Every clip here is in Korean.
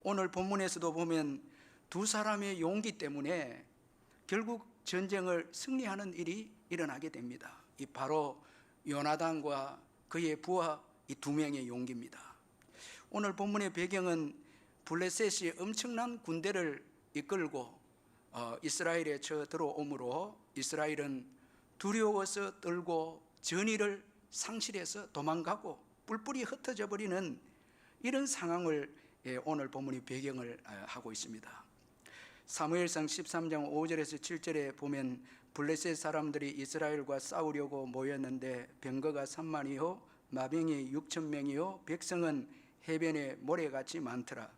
오늘 본문에서도 보면 두 사람의 용기 때문에 결국 전쟁을 승리하는 일이 일어나게 됩니다. 이 바로 요나단과 그의 부하 이 두 명의 용기입니다. 오늘 본문의 배경은 블레셋이 엄청난 군대를 이끌고 이스라엘에 쳐들어오므로 이스라엘은 두려워서 떨고 전의를 상실해서 도망가고 뿔뿔이 흩어져 버리는 이런 상황을 오늘 본문이 배경을 하고 있습니다. 사무엘상 13장 5절에서 7절에 보면 블레셋 사람들이 이스라엘과 싸우려고 모였는데 병거가 3만이요 마병이 6,000명이요 백성은 해변에 모래같이 많더라.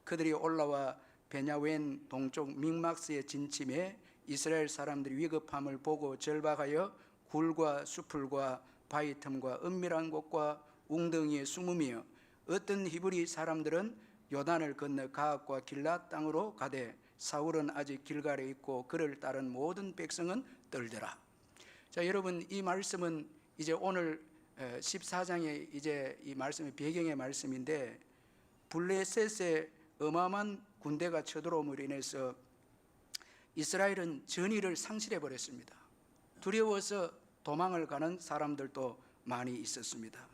그들이 올라와 베냐웬 동쪽 믹막스에 진침해 이스라엘 사람들이 위급함을 보고 절박하여 굴과 수풀과 바위 틈과 은밀한 곳과 웅덩이에 숨으며 어떤 히브리 사람들은 요단을 건너 가압과 길랏 땅으로 가되 사울은 아직 길갈에 있고 그를 따른 모든 백성은 떨더라. 자, 여러분, 이 말씀은 이제 오늘 14장의 이제 이 말씀의 배경의 말씀인데 블레셋의 어마어마한 군대가 쳐들어옴으로 인해서 이스라엘은 전의를 상실해 버렸습니다. 두려워서 도망을 가는 사람들도 많이 있었습니다.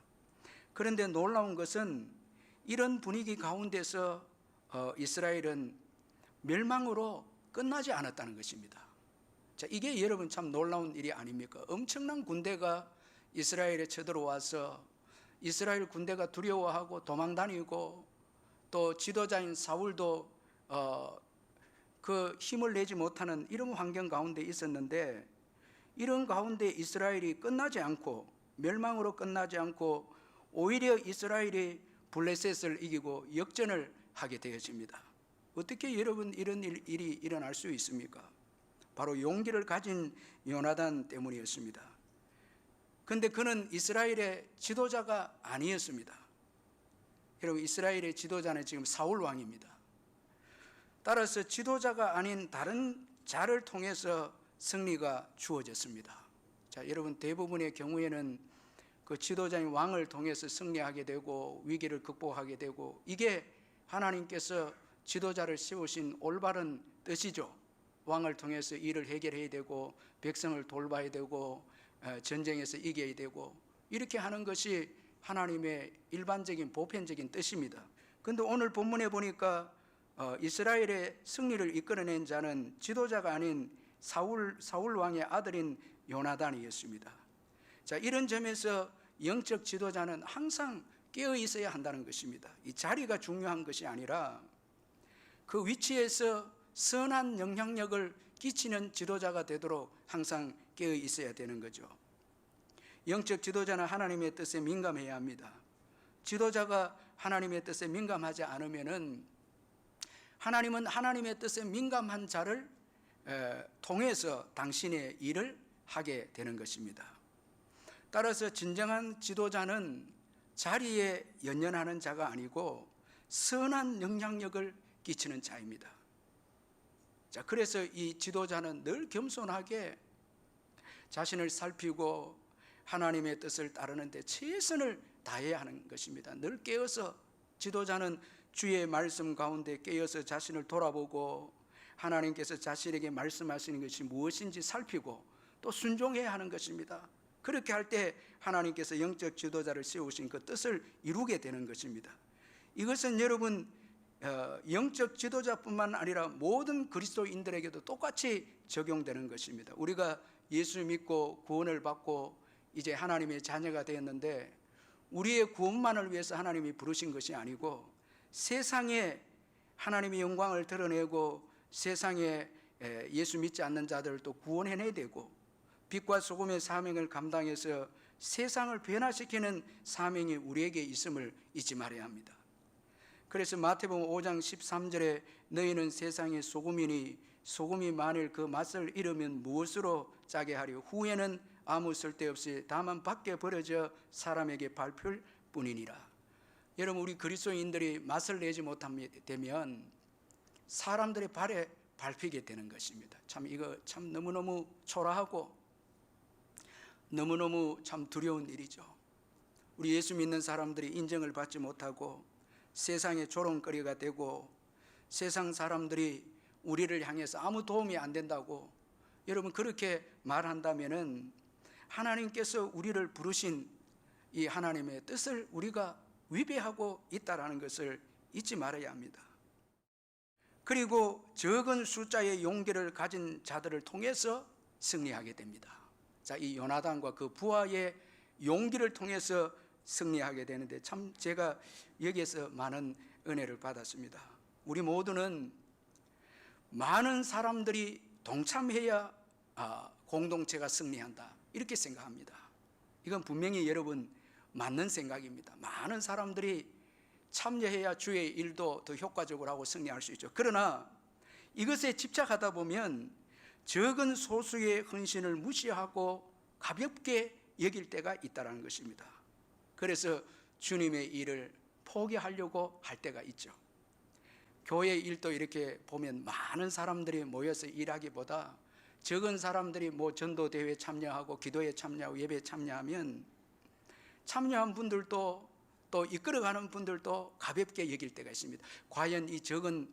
그런데 놀라운 것은 이런 분위기 가운데서 이스라엘은 멸망으로 끝나지 않았다는 것입니다. 자, 이게 여러분 참 놀라운 일이 아닙니까? 엄청난 군대가 이스라엘에 쳐들어와서 이스라엘 군대가 두려워하고 도망다니고 또 지도자인 사울도 그 힘을 내지 못하는 이런 환경 가운데 있었는데 이런 가운데 이스라엘이 끝나지 않고 멸망으로 끝나지 않고 오히려 이스라엘이 블레셋을 이기고 역전을 하게 되어집니다. 어떻게 여러분 이런 일이 일어날 수 있습니까? 바로 용기를 가진 요나단 때문이었습니다. 그런데 그는 이스라엘의 지도자가 아니었습니다. 여러분, 이스라엘의 지도자는 지금 사울 왕입니다. 따라서 지도자가 아닌 다른 자를 통해서 승리가 주어졌습니다. 자, 여러분, 대부분의 경우에는 그 지도자인 왕을 통해서 승리하게 되고 위기를 극복하게 되고 이게 하나님께서 지도자를 세우신 올바른 뜻이죠. 왕을 통해서 일을 해결해야 되고 백성을 돌봐야 되고 전쟁에서 이겨야 되고 이렇게 하는 것이 하나님의 일반적인 보편적인 뜻입니다. 그런데 오늘 본문에 보니까 이스라엘의 승리를 이끌어낸 자는 지도자가 아닌 사울 왕의 아들인 요나단이었습니다. 자, 이런 점에서 영적 지도자는 항상 깨어 있어야 한다는 것입니다. 이 자리가 중요한 것이 아니라 그 위치에서 선한 영향력을 끼치는 지도자가 되도록 항상 깨어 있어야 되는 거죠. 영적 지도자는 하나님의 뜻에 민감해야 합니다. 지도자가 하나님의 뜻에 민감하지 않으면은 하나님은 하나님의 뜻에 민감한 자를 통해서 당신의 일을 하게 되는 것입니다. 따라서 진정한 지도자는 자리에 연연하는 자가 아니고 선한 영향력을 끼치는 자입니다. 자, 그래서 이 지도자는 늘 겸손하게 자신을 살피고 하나님의 뜻을 따르는 데 최선을 다해야 하는 것입니다. 늘 깨어서 지도자는 주의 말씀 가운데 깨어서 자신을 돌아보고 하나님께서 자신에게 말씀하시는 것이 무엇인지 살피고 또 순종해야 하는 것입니다. 그렇게 할 때 하나님께서 영적 지도자를 세우신 그 뜻을 이루게 되는 것입니다. 이것은 여러분 영적 지도자뿐만 아니라 모든 그리스도인들에게도 똑같이 적용되는 것입니다. 우리가 예수 믿고 구원을 받고 이제 하나님의 자녀가 되었는데 우리의 구원만을 위해서 하나님이 부르신 것이 아니고 세상에 하나님의 영광을 드러내고 세상에 예수 믿지 않는 자들도 구원해내야 되고 빛과 소금의 사명을 감당해서 세상을 변화시키는 사명이 우리에게 있음을 잊지 말아야 합니다. 그래서 마태복음 5장 13절에 너희는 세상의 소금이니 소금이 만일 그 맛을 잃으면 무엇으로 짜게 하려 후에는 아무 쓸데없이 다만 밖에 버려져 사람에게 밟힐 뿐이니라. 여러분, 우리 그리스도인들이 맛을 내지 못하면 사람들의 발에 밟히게 되는 것입니다. 참 이거 참 너무너무 초라하고 너무너무 참 두려운 일이죠. 우리 예수 믿는 사람들이 인정을 받지 못하고 세상의 조롱거리가 되고 세상 사람들이 우리를 향해서 아무 도움이 안 된다고 여러분 그렇게 말한다면은 하나님께서 우리를 부르신 이 하나님의 뜻을 우리가 위배하고 있다라는 것을 잊지 말아야 합니다. 그리고 적은 숫자의 용기를 가진 자들을 통해서 승리하게 됩니다. 자, 이 요나단과 그 부하의 용기를 통해서 승리하게 되는데 참 제가 여기에서 많은 은혜를 받았습니다. 우리 모두는 많은 사람들이 동참해야 공동체가 승리한다 이렇게 생각합니다. 이건 분명히 여러분 맞는 생각입니다. 많은 사람들이 참여해야 주의 일도 더 효과적으로 하고 승리할 수 있죠. 그러나 이것에 집착하다 보면 적은 소수의 헌신을 무시하고 가볍게 여길 때가 있다는 것입니다. 그래서 주님의 일을 포기하려고 할 때가 있죠. 교회 일도 이렇게 보면 많은 사람들이 모여서 일하기보다 적은 사람들이 전도대회에 참여하고 기도에 참여하고 예배에 참여하면 참여한 분들도 또 이끌어가는 분들도 가볍게 여길 때가 있습니다. 과연 이 적은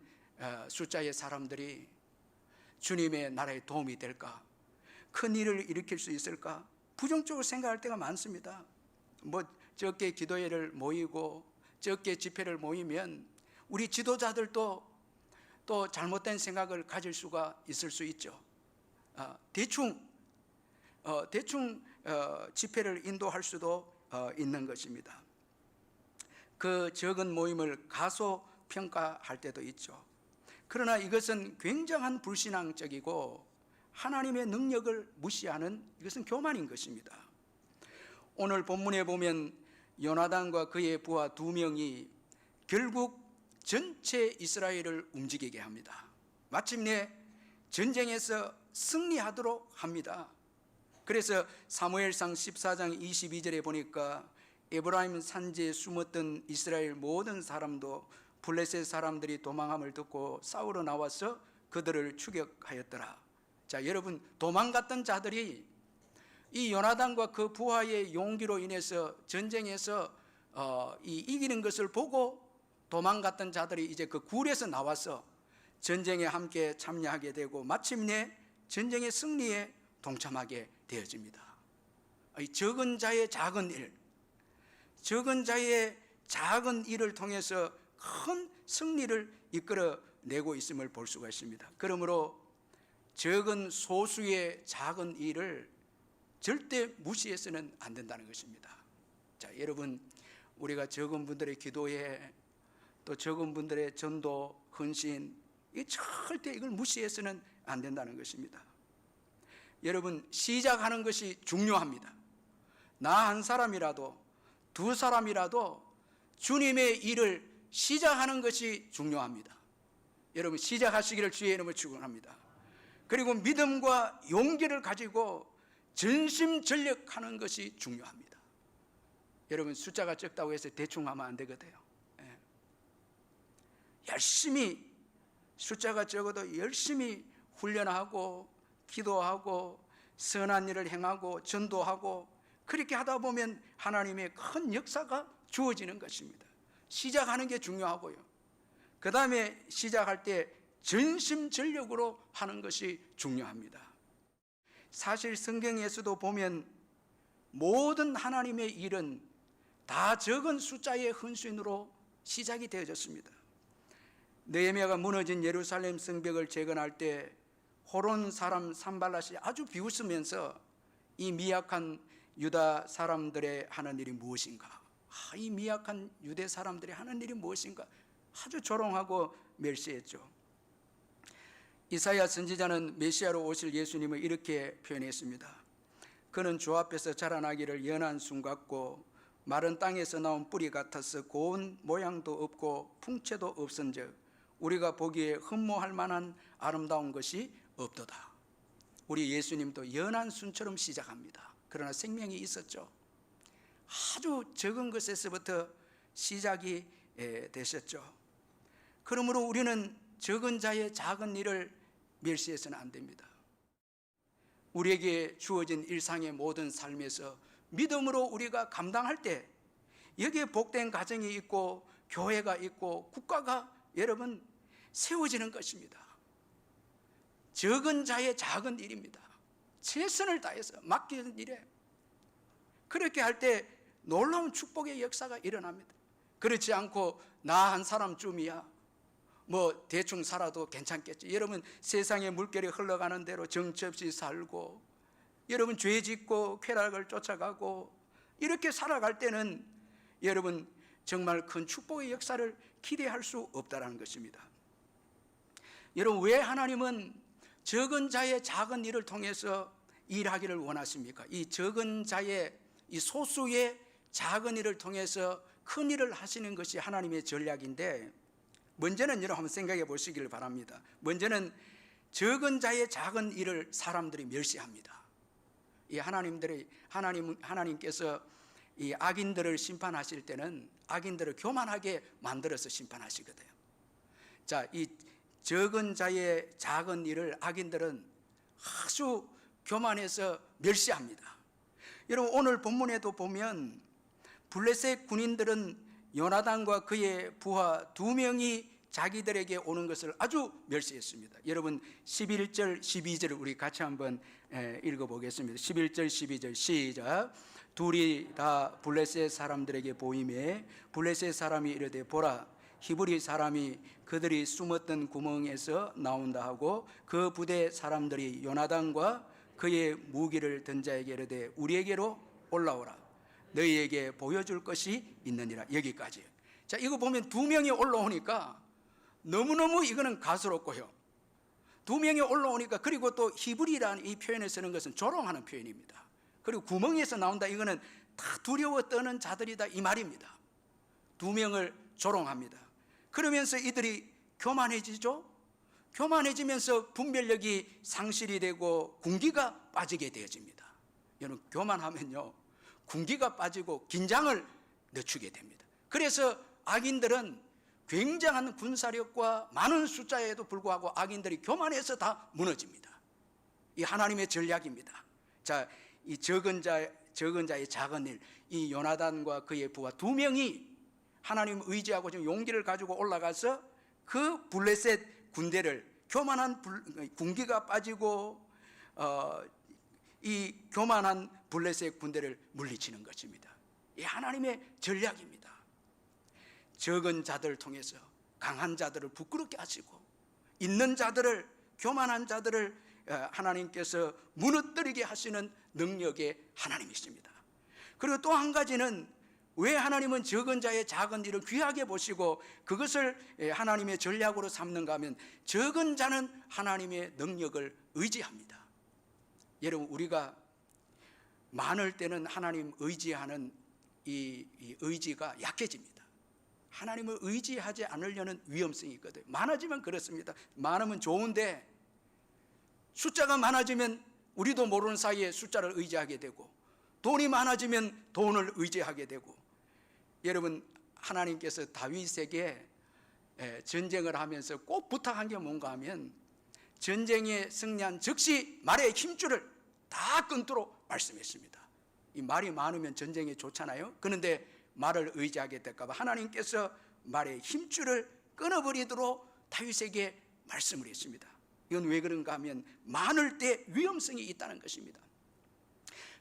숫자의 사람들이 주님의 나라에 도움이 될까? 큰 일을 일으킬 수 있을까? 부정적으로 생각할 때가 많습니다. 적게 기도회를 모이고 적게 집회를 모이면 우리 지도자들도 또 잘못된 생각을 가질 수가 있을 수 있죠. 대충 집회를 인도할 수도 있는 것입니다. 그 적은 모임을 가소평가할 때도 있죠. 그러나 이것은 굉장한 불신앙적이고 하나님의 능력을 무시하는 이것은 교만인 것입니다. 오늘 본문에 보면 요나단과 그의 부하 2명이 결국 전체 이스라엘을 움직이게 합니다. 마침내 전쟁에서 승리하도록 합니다. 그래서 사무엘상 14장 22절에 보니까 에브라임 산지에 숨었던 이스라엘 모든 사람도 블레셋 사람들이 도망함을 듣고 싸우러 나와서 그들을 추격하였더라. 자, 여러분 도망갔던 자들이 이 요나단과 그 부하의 용기로 인해서 전쟁에서 이기는 것을 보고 도망갔던 자들이 이제 그 굴에서 나와서 전쟁에 함께 참여하게 되고 마침내 전쟁의 승리에 동참하게 되어집니다. 이 적은 자의 작은 일, 적은 자의 작은 일을 통해서 큰 승리를 이끌어내고 있음을 볼 수가 있습니다. 그러므로 적은 소수의 작은 일을 절대 무시해서는 안 된다는 것입니다. 자, 여러분 우리가 적은 분들의 기도에 또 적은 분들의 전도, 헌신 절대 이걸 무시해서는 안 된다는 것입니다. 여러분 시작하는 것이 중요합니다. 나 한 사람이라도 두 사람이라도 주님의 일을 시작하는 것이 중요합니다. 여러분 시작하시기를 주의 이름으로 축원합니다. 그리고 믿음과 용기를 가지고 전심전력하는 것이 중요합니다. 여러분 숫자가 적다고 해서 대충 하면 안 되거든요. 열심히 숫자가 적어도 열심히 훈련하고 기도하고 선한 일을 행하고 전도하고 그렇게 하다 보면 하나님의 큰 역사가 주어지는 것입니다. 시작하는 게 중요하고요. 그 다음에 시작할 때 전심전력으로 하는 것이 중요합니다. 사실 성경에서도 보면 모든 하나님의 일은 다 적은 숫자의 헌신으로 시작이 되어졌습니다. 느헤미야가 무너진 예루살렘 성벽을 재건할 때 호론 사람 산발랏이 아주 비웃으면서 이 미약한 유다 사람들의 하는 일이 무엇인가, 이 미약한 유대 사람들이 하는 일이 무엇인가 아주 조롱하고 멸시했죠. 이사야 선지자는 메시아로 오실 예수님을 이렇게 표현했습니다. 그는 주 앞에서 자라나기를 연한 순 같고 마른 땅에서 나온 뿌리 같아서 고운 모양도 없고 풍채도 없은즉 우리가 보기에 흠모할 만한 아름다운 것이 없도다. 우리 예수님도 연한 순처럼 시작합니다. 그러나 생명이 있었죠. 아주 적은 것에서부터 시작이 되셨죠. 그러므로 우리는 적은 자의 작은 일을 멸시해서는 안 됩니다. 우리에게 주어진 일상의 모든 삶에서 믿음으로 우리가 감당할 때 여기에 복된 가정이 있고 교회가 있고 국가가 여러분 세워지는 것입니다. 적은 자의 작은 일입니다. 최선을 다해서 맡기는 일에 그렇게 할 때 놀라운 축복의 역사가 일어납니다. 그렇지 않고 나 한 사람쯤이야 뭐 대충 살아도 괜찮겠지. 여러분 세상의 물결이 흘러가는 대로 정처 없이 살고 여러분 죄 짓고 쾌락을 쫓아가고 이렇게 살아갈 때는 여러분 정말 큰 축복의 역사를 기대할 수 없다는 것입니다. 여러분 왜 하나님은 적은 자의 작은 일을 통해서 일하기를 원하십니까? 이 적은 자의 이 소수의 작은 일을 통해서 큰 일을 하시는 것이 하나님의 전략인데, 먼저는 여러분 한번 생각해 보시기를 바랍니다. 먼저는 적은 자의 작은 일을 사람들이 멸시합니다. 이 하나님께서 이 악인들을 심판하실 때는 악인들을 교만하게 만들어서 심판하시거든요. 자, 이 적은 자의 작은 일을 악인들은 아주 교만해서 멸시합니다. 여러분 오늘 본문에도 보면 블레셋 군인들은 요나단과 그의 부하 2명이 자기들에게 오는 것을 아주 멸시했습니다. 여러분 11절 12절을 우리 같이 한번 읽어보겠습니다. 11절 12절 시작. 둘이 다 블레셋 사람들에게 보이매 블레셋 사람이 이르되 보라 히브리 사람이 그들이 숨었던 구멍에서 나온다 하고 그 부대 사람들이 요나단과 그의 무기를 든 자에게 이르되 우리에게로 올라오라 너희에게 보여줄 것이 있느니라. 여기까지. 자, 이거 보면 2명이 올라오니까 너무너무 이거는 가스롭고요. 2명이 올라오니까, 그리고 또 히브리라는 이 표현을 쓰는 것은 조롱하는 표현입니다. 그리고 구멍에서 나온다, 이거는 다 두려워 떠는 자들이다 이 말입니다. 2명을 조롱합니다. 그러면서 이들이 교만해지죠. 교만해지면서 분별력이 상실이 되고 군기가 빠지게 되어집니다. 여러분 교만하면요 군기가 빠지고 긴장을 늦추게 됩니다. 그래서 악인들은 굉장한 군사력과 많은 숫자에도 불구하고 악인들이 교만해서 다 무너집니다. 이 하나님의 전략입니다. 자, 이 적은 자의 작은 일, 이 요나단과 그의 부하 2명이 하나님 의지하고 지금 용기를 가지고 올라가서 그 블레셋 군대를, 교만한 군기가 빠지고 이 교만한 블레셋 군대를 물리치는 것입니다. 이 하나님의 전략입니다. 적은 자들을 통해서 강한 자들을 부끄럽게 하시고 있는 자들을, 교만한 자들을 하나님께서 무너뜨리게 하시는 능력의 하나님이십니다. 그리고 또 한 가지는 왜 하나님은 적은 자의 작은 일을 귀하게 보시고 그것을 하나님의 전략으로 삼는가 하면 적은 자는 하나님의 능력을 의지합니다. 여러분 우리가 많을 때는 하나님 의지하는 이 의지가 약해집니다. 하나님을 의지하지 않으려는 위험성이 있거든요. 많아지면 그렇습니다. 많으면 좋은데 숫자가 많아지면 우리도 모르는 사이에 숫자를 의지하게 되고 돈이 많아지면 돈을 의지하게 되고, 여러분 하나님께서 다윗에게 전쟁을 하면서 꼭 부탁한 게 뭔가 하면 전쟁에 승리한 즉시 말의 힘줄을 다 끊도록 말씀했습니다. 이 말이 많으면 전쟁에 좋잖아요. 그런데 말을 의지하게 될까 봐 하나님께서 말의 힘줄을 끊어버리도록 다윗에게 말씀을 했습니다. 이건 왜 그런가 하면 많을 때 위험성이 있다는 것입니다.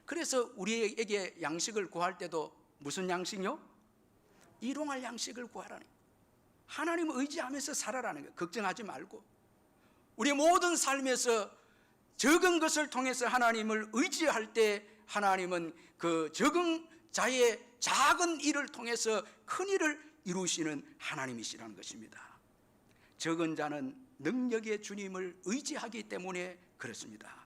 그래서 우리에게 양식을 구할 때도 무슨 양식요? 일용할 양식을 구하라는 거예요. 하나님을 의지하면서 살아라는 거예요. 걱정하지 말고 우리의 모든 삶에서 적은 것을 통해서 하나님을 의지할 때 하나님은 그 적은 자의 작은 일을 통해서 큰 일을 이루시는 하나님이시라는 것입니다. 적은 자는 능력의 주님을 의지하기 때문에 그렇습니다.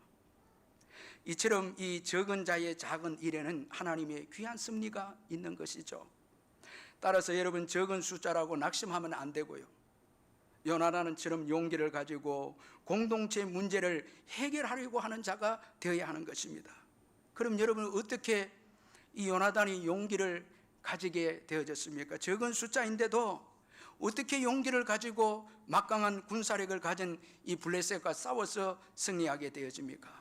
이처럼 이 적은 자의 작은 일에는 하나님의 귀한 섭리가 있는 것이죠. 따라서 여러분 적은 숫자라고 낙심하면 안 되고요. 요나단처럼 용기를 가지고 공동체 문제를 해결하려고 하는 자가 되어야 하는 것입니다. 그럼 여러분은 어떻게 이 요나단이 용기를 가지게 되어졌습니까? 적은 숫자인데도 어떻게 용기를 가지고 막강한 군사력을 가진 이 블레셋과 싸워서 승리하게 되어집니까?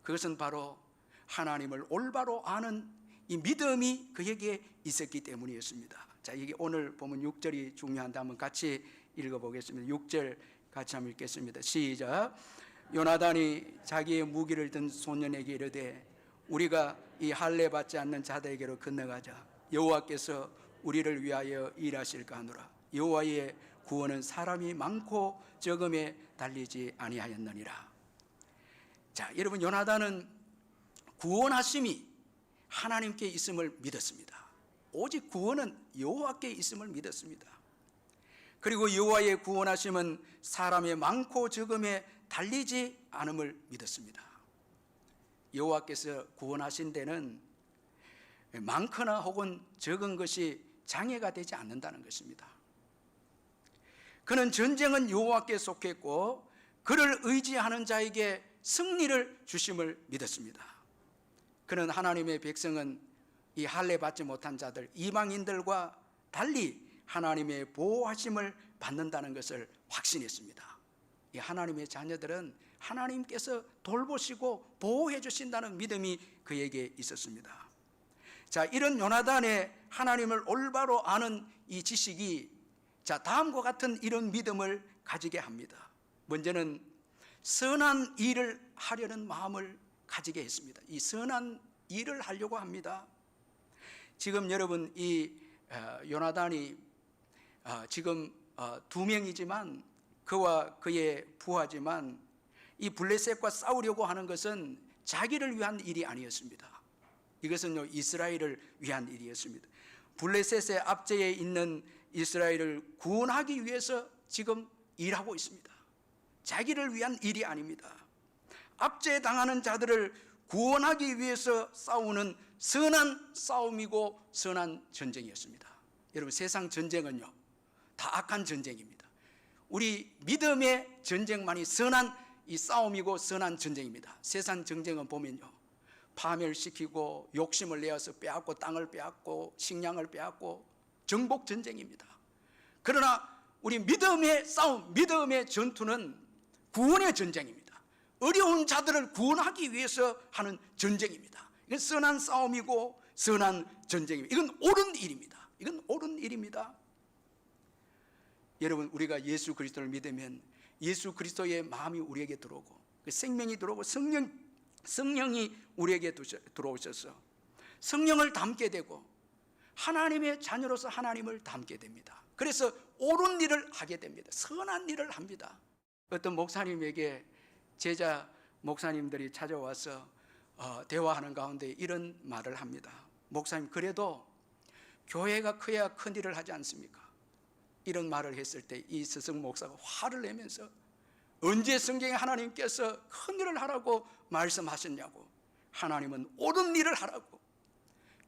그것은 바로 하나님을 올바로 아는 이 믿음이 그에게 있었기 때문이었습니다. 자, 이게 오늘 보면 6절이 중요한데 한번 같이 읽어보겠습니다. 6절 같이 한번 읽겠습니다. 시작. 요나단이 자기의 무기를 든 소년에게 이르되 우리가 이 할례 받지 않는 자들에게로 건너가자. 여호와께서 우리를 위하여 일하실까 하노라. 여호와의 구원은 사람이 많고 적음에 달리지 아니하였느니라. 자, 여러분, 요나단은 구원하심이 하나님께 있음을 믿었습니다. 오직 구원은 여호와께 있음을 믿었습니다. 그리고 여호와의 구원하심은 사람의 많고 적음에 달리지 않음을 믿었습니다. 여호와께서 구원하신 데는 많거나 혹은 적은 것이 장애가 되지 않는다는 것입니다. 그는 전쟁은 여호와께 속했고 그를 의지하는 자에게 승리를 주심을 믿었습니다. 그는 하나님의 백성은 이 할례 받지 못한 자들, 이방인들과 달리 하나님의 보호하심을 받는다는 것을 확신했습니다. 이 하나님의 자녀들은 하나님께서 돌보시고 보호해 주신다는 믿음이 그에게 있었습니다. 자, 이런 요나단의 하나님을 올바로 아는 이 지식이 다음과 같은 이런 믿음을 가지게 합니다. 먼저는 선한 일을 하려는 마음을 가지게 했습니다. 이 선한 일을 하려고 합니다. 지금 여러분, 이 요나단이 지금 두 명이지만 그와 그의 부하지만 이 블레셋과 싸우려고 하는 것은 자기를 위한 일이 아니었습니다. 이것은요, 이스라엘을 위한 일이었습니다. 블레셋의 압제에 있는 이스라엘을 구원하기 위해서 지금 일하고 있습니다. 자기를 위한 일이 아닙니다. 압제당하는 자들을 구원하기 위해서 싸우는 선한 싸움이고 선한 전쟁이었습니다. 여러분, 세상 전쟁은요 다 악한 전쟁입니다. 우리 믿음의 전쟁만이 선한 이 싸움이고 선한 전쟁입니다. 세상 전쟁은 보면요, 파멸시키고 욕심을 내어서 빼앗고 땅을 빼앗고 식량을 빼앗고 정복 전쟁입니다. 그러나 우리 믿음의 싸움, 믿음의 전투는 구원의 전쟁입니다. 어려운 자들을 구원하기 위해서 하는 전쟁입니다. 이건 선한 싸움이고 선한 전쟁입니다. 이건 옳은 일입니다. 이건 옳은 일입니다. 여러분, 우리가 예수 그리스도를 믿으면 예수 그리스도의 마음이 우리에게 들어오고 그 생명이 들어오고 성령이 우리에게 들어오셔서 성령을 닮게 되고 하나님의 자녀로서 하나님을 닮게 됩니다. 그래서 옳은 일을 하게 됩니다. 선한 일을 합니다. 어떤 목사님에게 제자 목사님들이 찾아와서 대화하는 가운데 이런 말을 합니다. 목사님, 그래도 교회가 커야 큰 일을 하지 않습니까? 이런 말을 했을 때 이 스승 목사가 화를 내면서 언제 성경에 하나님께서 큰 일을 하라고 말씀하셨냐고. 하나님은 옳은 일을 하라고,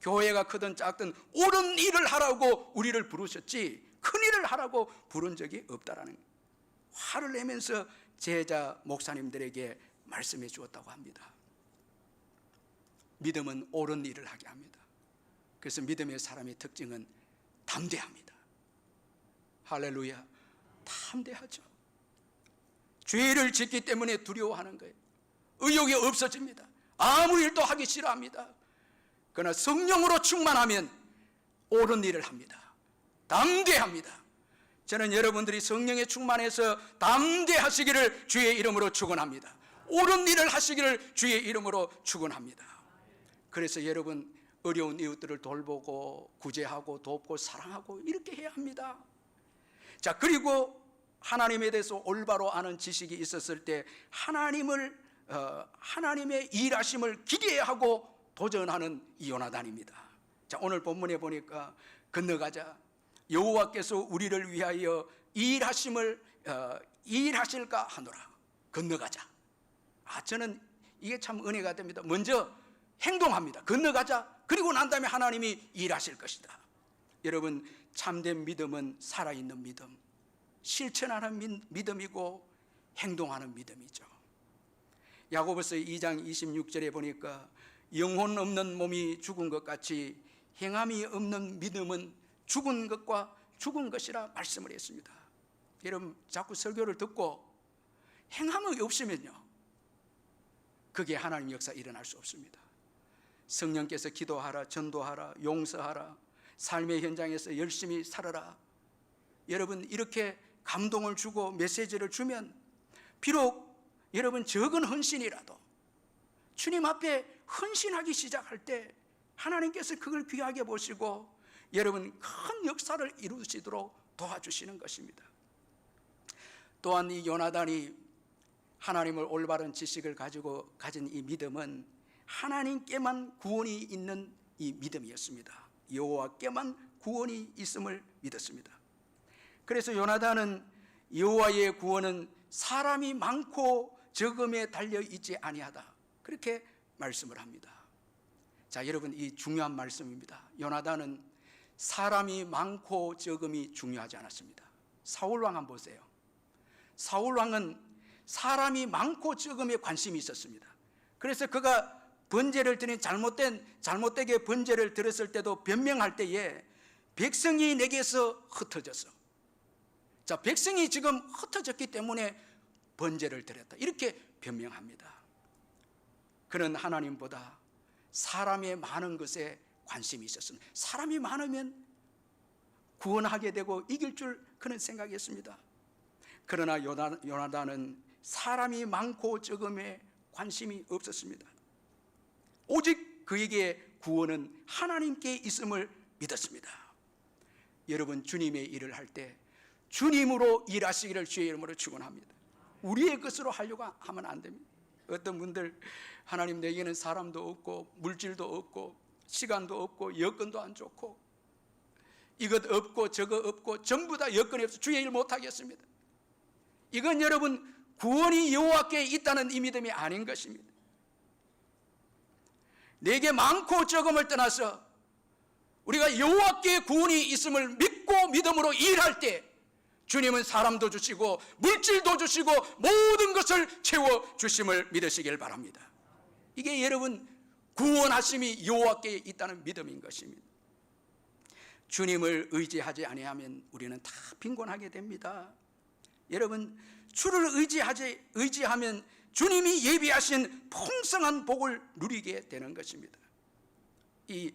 교회가 크든 작든 옳은 일을 하라고 우리를 부르셨지 큰 일을 하라고 부른 적이 없다라는 화를 내면서 제자 목사님들에게 말씀해 주었다고 합니다. 믿음은 옳은 일을 하게 합니다. 그래서 믿음의 사람의 특징은 담대합니다. 할렐루야. 담대하죠. 죄를 짓기 때문에 두려워하는 거예요. 의욕이 없어집니다. 아무 일도 하기 싫어합니다. 그러나 성령으로 충만하면 옳은 일을 합니다. 담대합니다. 저는 여러분들이 성령에 충만해서 담대하시기를 주의 이름으로 축원합니다. 옳은 일을 하시기를 주의 이름으로 축원합니다. 그래서 여러분, 어려운 이웃들을 돌보고 구제하고 돕고 사랑하고 이렇게 해야 합니다. 자, 그리고 하나님에 대해서 올바로 아는 지식이 있었을 때 하나님의 일하심을 기대하고 도전하는 이 요나단입니다. 자, 오늘 본문에 보니까 건너가자, 여호와께서 우리를 위하여 일하실까 하노라. 건너가자. 저는 이게 참 은혜가 됩니다. 먼저 행동합니다. 건너가자. 그리고 난 다음에 하나님이 일하실 것이다. 여러분, 참된 믿음은 살아있는 믿음, 실천하는 믿음이고 행동하는 믿음이죠. 야고보서 2장 26절에 보니까 영혼 없는 몸이 죽은 것 같이 행함이 없는 믿음은 죽은 것과 죽은 것이라 말씀을 했습니다. 여러분, 자꾸 설교를 듣고 행함이 없으면요, 그게 하나님 역사 일어날 수 없습니다. 성령께서 기도하라, 전도하라, 용서하라, 삶의 현장에서 열심히 살아라. 여러분, 이렇게 감동을 주고 메시지를 주면 비록 여러분 적은 헌신이라도 주님 앞에 헌신하기 시작할 때 하나님께서 그걸 귀하게 보시고 여러분 큰 역사를 이루시도록 도와주시는 것입니다. 또한 이 요나단이 하나님을 올바른 지식을 가지고 가진 이 믿음은 하나님께만 구원이 있는 이 믿음이었습니다. 여호와께만 구원이 있음을 믿었습니다. 그래서 요나단은 여호와의 구원은 사람이 많고 적음에 달려 있지 아니하다, 그렇게 말씀을 합니다. 자, 여러분, 이 중요한 말씀입니다. 요나단은 사람이 많고 적음이 중요하지 않았습니다. 사울 왕 한번 보세요. 사울 왕은 사람이 많고 적음에 관심이 있었습니다. 그래서 그가 번제를 드린 잘못되게 번제를 드렸을 때도 변명할 때에 백성이 내게서 흩어졌어. 자, 백성이 지금 흩어졌기 때문에 번제를 드렸다, 이렇게 변명합니다. 그는 하나님보다 사람의 많은 것에 관심이 있었습니다. 사람이 많으면 구원하게 되고 이길 줄 그는 생각했습니다. 그러나 요나단은 사람이 많고 적음에 관심이 없었습니다. 오직 그에게 구원은 하나님께 있음을 믿었습니다. 여러분, 주님의 일을 할 때 주님으로 일하시기를 주의 이름으로 축원합니다. 우리의 것으로 하려고 하면 안 됩니다. 어떤 분들 하나님, 내게는 사람도 없고 물질도 없고 시간도 없고 여건도 안 좋고 이것 없고 저것 없고 전부 다 여건이 없어 주의 일 못하겠습니다. 이건 여러분 구원이 여호와께 있다는 이 믿음이 아닌 것입니다. 내게 많고 적음을 떠나서 우리가 여호와께 구원이 있음을 믿고 믿음으로 일할 때 주님은 사람도 주시고 물질도 주시고 모든 것을 채워주심을 믿으시길 바랍니다. 이게 여러분 구원하심이 여호와께 있다는 믿음인 것입니다. 주님을 의지하지 아니하면 우리는 다 빈곤하게 됩니다. 여러분, 주를 의지하면 주님이 예비하신 풍성한 복을 누리게 되는 것입니다. 이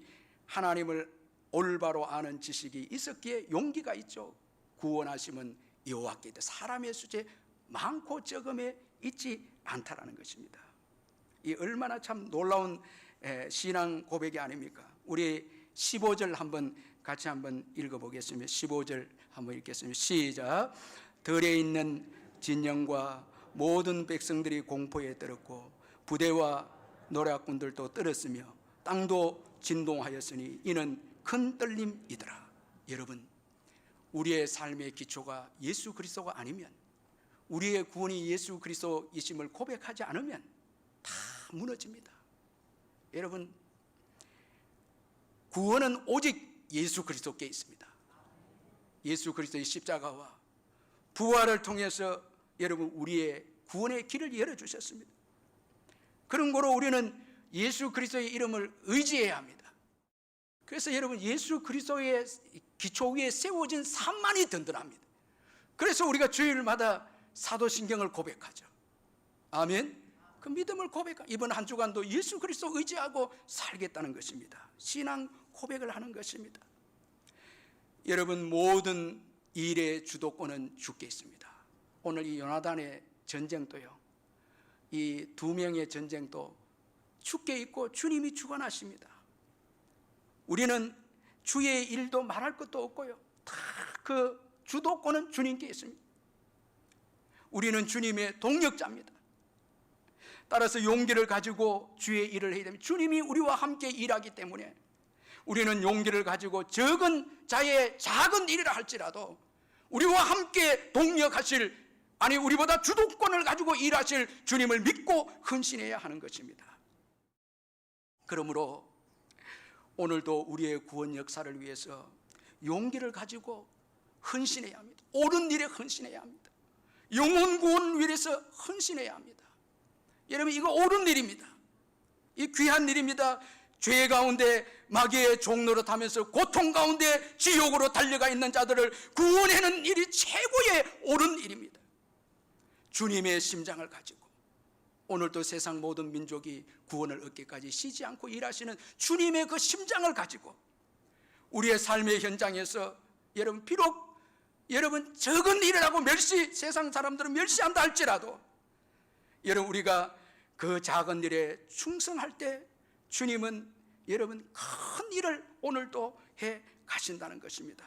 하나님을 올바로 아는 지식이 있었기에 용기가 있죠. 구원하심은 여호와께 있다. 사람의 수제 많고 적음에 있지 않다라는 것입니다. 이 얼마나 참 놀라운 신앙 고백이 아닙니까? 우리 15절 같이 한번 읽어보겠습니다. 15절 한번 읽겠습니다. 시작. 들에 있는 진영과 모든 백성들이 공포에 떨었고 부대와 노략군들도 떨었으며 땅도 진동하였으니 이는 큰 떨림이더라. 여러분, 우리의 삶의 기초가 예수 그리스도가 아니면, 우리의 구원이 예수 그리스도이심을 고백하지 않으면 다 무너집니다. 여러분, 구원은 오직 예수 그리스도께 있습니다. 예수 그리스도의 십자가와 부활을 통해서 여러분 우리의 구원의 길을 열어주셨습니다. 그런 거로 우리는 예수 그리스도의 이름을 의지해야 합니다. 그래서 여러분 예수 그리스도의 기초 위에 세워진 산만이 든든합니다. 그래서 우리가 주일마다 사도신경을 고백하죠. 아멘. 그 믿음을 고백하, 이번 한 주간도 예수 그리스도 의지하고 살겠다는 것입니다. 신앙 고백을 하는 것입니다. 여러분, 모든 일의 주도권은 주께 있습니다. 오늘 이 요나단의 전쟁도요, 이 두 명의 전쟁도 주께 있고 주님이 주관하십니다. 우리는 주의 일도 말할 것도 없고요, 다 그 주도권은 주님께 있습니다. 우리는 주님의 동력자입니다. 따라서 용기를 가지고 주의 일을 해야 됩니다. 주님이 우리와 함께 일하기 때문에 우리는 용기를 가지고 적은 자의 작은 일이라 할지라도 우리와 함께 동력하실, 아니 우리보다 주도권을 가지고 일하실 주님을 믿고 헌신해야 하는 것입니다. 그러므로 오늘도 우리의 구원 역사를 위해서 용기를 가지고 헌신해야 합니다. 옳은 일에 헌신해야 합니다. 영혼 구원 위해서 헌신해야 합니다. 여러분, 이거 옳은 일입니다. 이 귀한 일입니다. 죄 가운데 마귀의 종노릇하면서 고통 가운데 지옥으로 달려가 있는 자들을 구원하는 일이 최고의 옳은 일입니다. 주님의 심장을 가지고 오늘도 세상 모든 민족이 구원을 얻기까지 쉬지 않고 일하시는 주님의 그 심장을 가지고 우리의 삶의 현장에서 여러분 비록 여러분 적은 일이라고 세상 사람들은 멸시한다 할지라도 여러분 우리가 그 작은 일에 충성할 때 주님은 여러분 큰 일을 오늘도 해 가신다는 것입니다.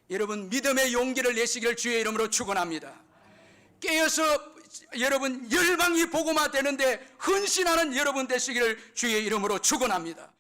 여러분 믿음의 용기를 내시기를 주의 이름으로 축원합니다. 깨어서 여러분 열방이 복음화 되는데 헌신하는 여러분 되시기를 주의 이름으로 축원합니다.